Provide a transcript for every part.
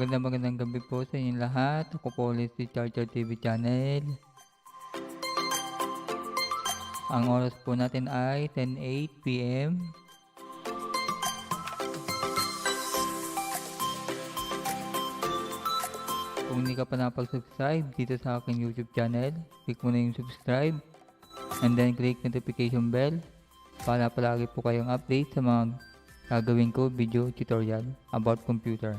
Magandang gabi po sa inyong lahat. Ako po ulit si Charger TV Channel. Ang oras po natin ay 10:08 PM. Kung hindi ka pa napag-subscribe dito sa aking YouTube channel, click mo na yung subscribe and then click notification bell para palagi po kayong update sa mga gagawin ko video tutorial about computer.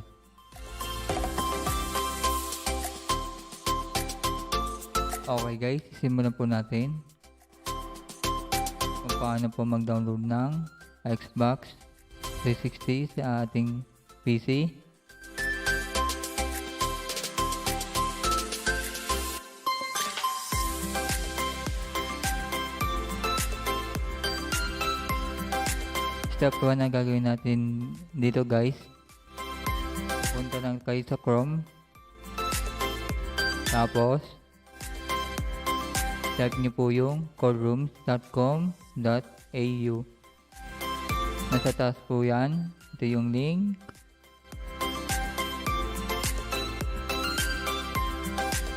Okay guys, simulan po natin kung paano po mag-download ng Xbox 360 sa ating PC. Step 1 na gagawin natin dito guys, punta lang kayo sa Chrome, tapos type nyo po yung callrooms.com.au. Nasa taas po yan, ito yung link.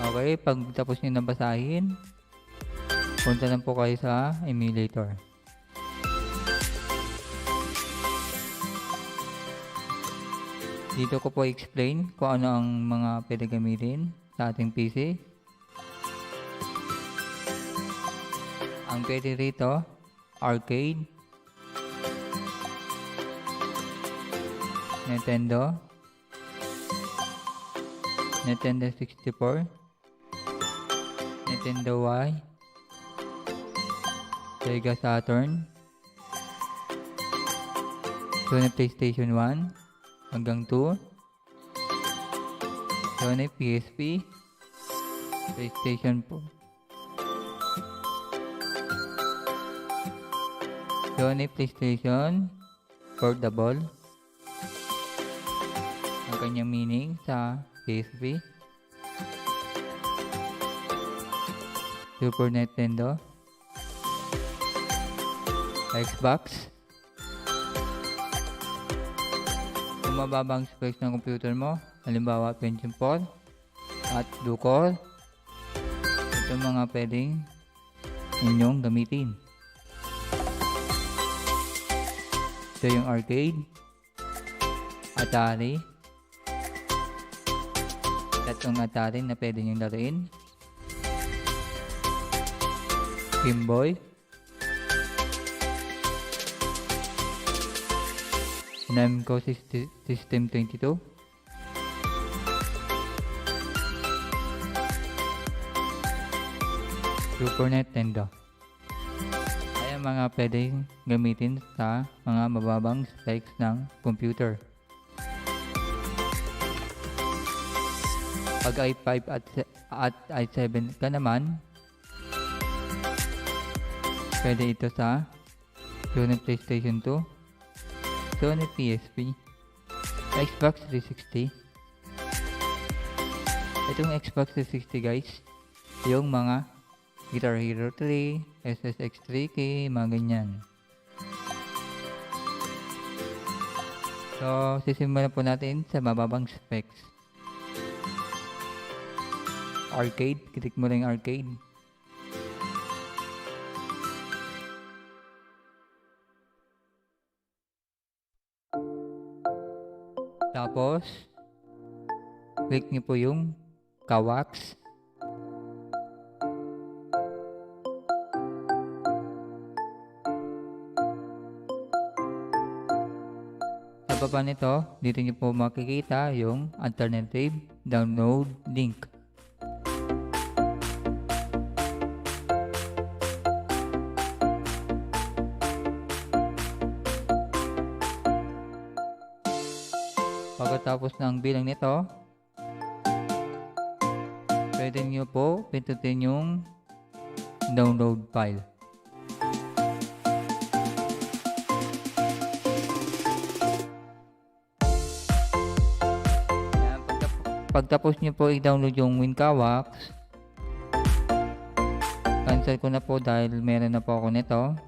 Okay, pag tapos nyo nabasahin, punta lang po kayo sa emulator. Dito ko po explain kung ano ang mga pwede gamitin sa ating PC. Ang pwede rito, arcade, Nintendo 64, Nintendo Y, Sega Saturn, Sony PlayStation 1 hanggang 2, Sony PSP, PlayStation 4, Sony PlayStation Portable, ang kanyang meaning sa PSP, Super Nintendo, Xbox. Kung mababa ang specs ng computer mo, halimbawa Pentium 4 at dual-core, ito mga pwedeng inyong gamitin. Ito yung arcade, Atari, tatlong Atari na pwede nyong laruin, Game Boy, Namco System 22, Super Nintendo. Ay ang mga pwedeng gamitin sa mga mababang specs ng computer. Pag i5 at i7 ka naman, pwede ito sa Sony PlayStation 2, Sony PSP, Xbox 360. Itong Xbox 360 guys, yung mga Guitar Hero 3, SSX3K, mga ganyan. So, sisimulan po natin sa mababang specs. Arcade, click mo lang arcade. Tapos, click niyo po yung Kawax. Sa baba nito, dito niyo po makikita yung alternative download link. Pagkatapos ng bilang nito, pwede nyo po pindutin yung download file. Pagtapos nyo po i-download yung WinKawax, cancel ko na po dahil meron na po ako nito.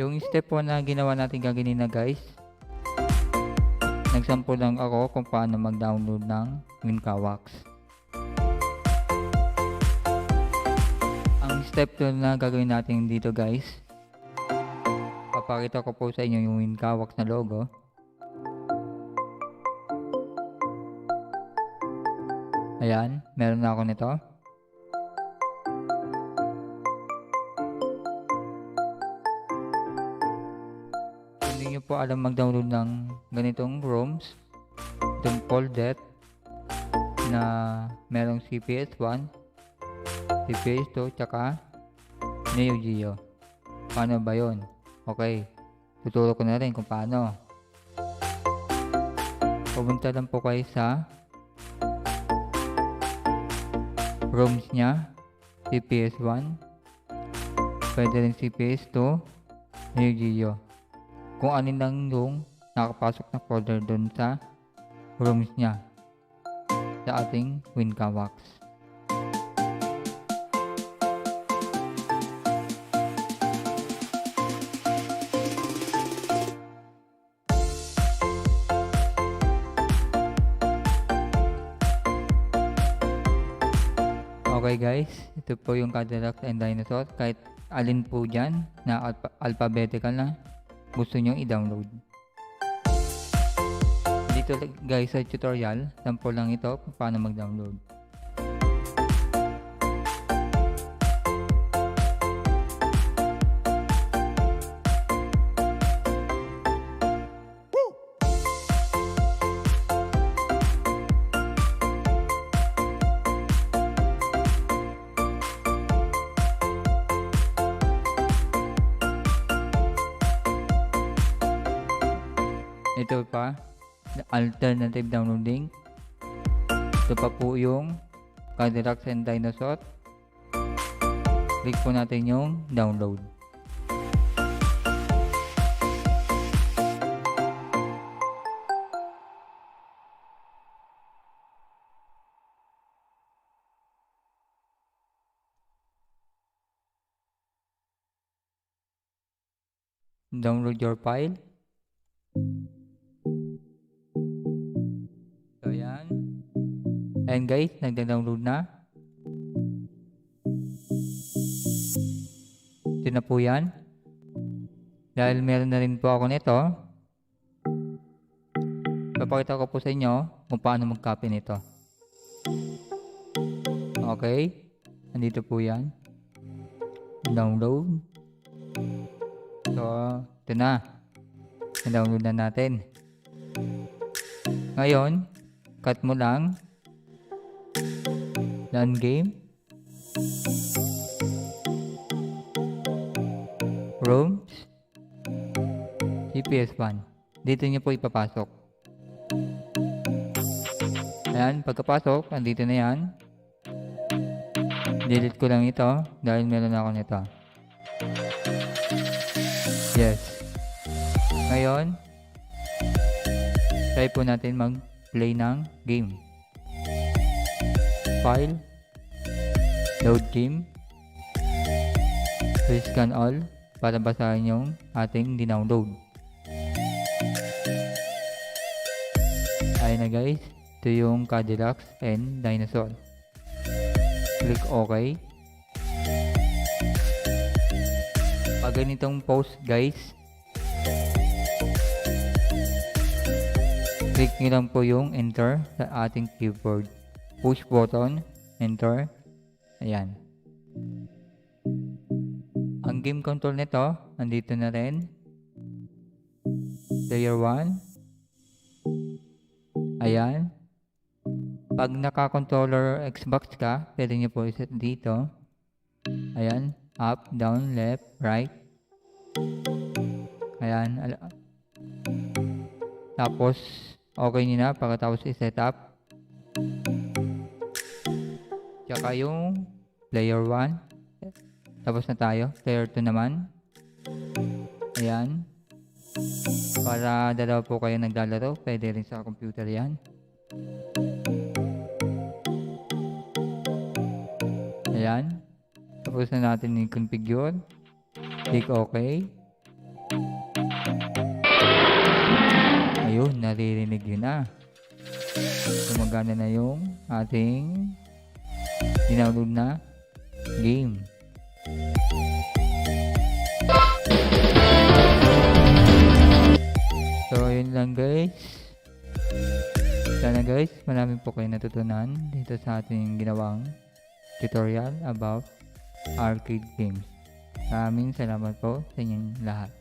Yung step 1 na ginawa natin kaganina guys, nagsample lang ako kung paano mag-download ng WinCawax. Ang step 2 na gagawin natin dito guys, papakita ko po sa inyo yung WinCawax na logo. Ayan, meron na ako nito. Hindi nyo po alam mag-download ng ganitong ROMs, itong folder na merong CPS1, CPS2, tsaka Neo Geo. Paano ba yun? Okay, tuturo ko na rin kung paano. Pumunta lang po kayo sa ROMs nya, CPS1, pwede rin CPS2, Neo Geo. Kung alin lang yung nakapasok na folder doon sa ROMs nya sa ating WinCawax. Okay guys, ito po yung Cadillac and Dinosaur. Kahit alin po dyan na alphabetical na gusto nyong i-download. Dito guys sa tutorial, sample lang ito kung paano mag-download. Ito pa, alternative downloading. Ito pa po yung Cadillac and Dinosaur. Click po natin yung download. Download your file. So yan. And guys, nagda-download na. Ito na po yan. Dahil meron na rin po ako nito, papakita ko po sa inyo kung paano mag-copy nito. Okay. Andito po yan. Download. So, ito na. Na-download na natin. Ngayon, cut mo lang. Run game. ROMs. CPS1. Dito nyo po ipapasok. Ayan, pagkapasok, nandito na yan. Delete ko lang ito dahil meron ako nito. Yes. Ngayon, try po natin mag-play ng game. File, load game, scan all para basahin yung ating dinownload. Ayun na guys, ito yung Cadillac and Dinosaur. Click OK. Pag ganitong post guys, click nyo lang po yung enter sa ating keyboard. Push button, enter. Ayan. Ang game control nito, nandito na rin. Player 1. Ayan. Pag naka-controller Xbox ka, pwede nyo po iset dito. Ayan. Up, down, left, right. Ayan. Tapos, okay nyo na pagkatapos i-set up. Tsaka yung player 1. Tapos na tayo. Player 2 naman. Ayan. Para dalawa po kayo naglalaro, pwede rin sa computer yan. Ayan. Tapos na natin i-configure. Click OK. Ayun, naririnig yun na. Gumagana na yung ating dinownload na game. So, yun lang guys. Sana guys, marami po kayo natutunan dito sa ating ginawang tutorial about arcade games. Maraming salamat po sa inyong lahat.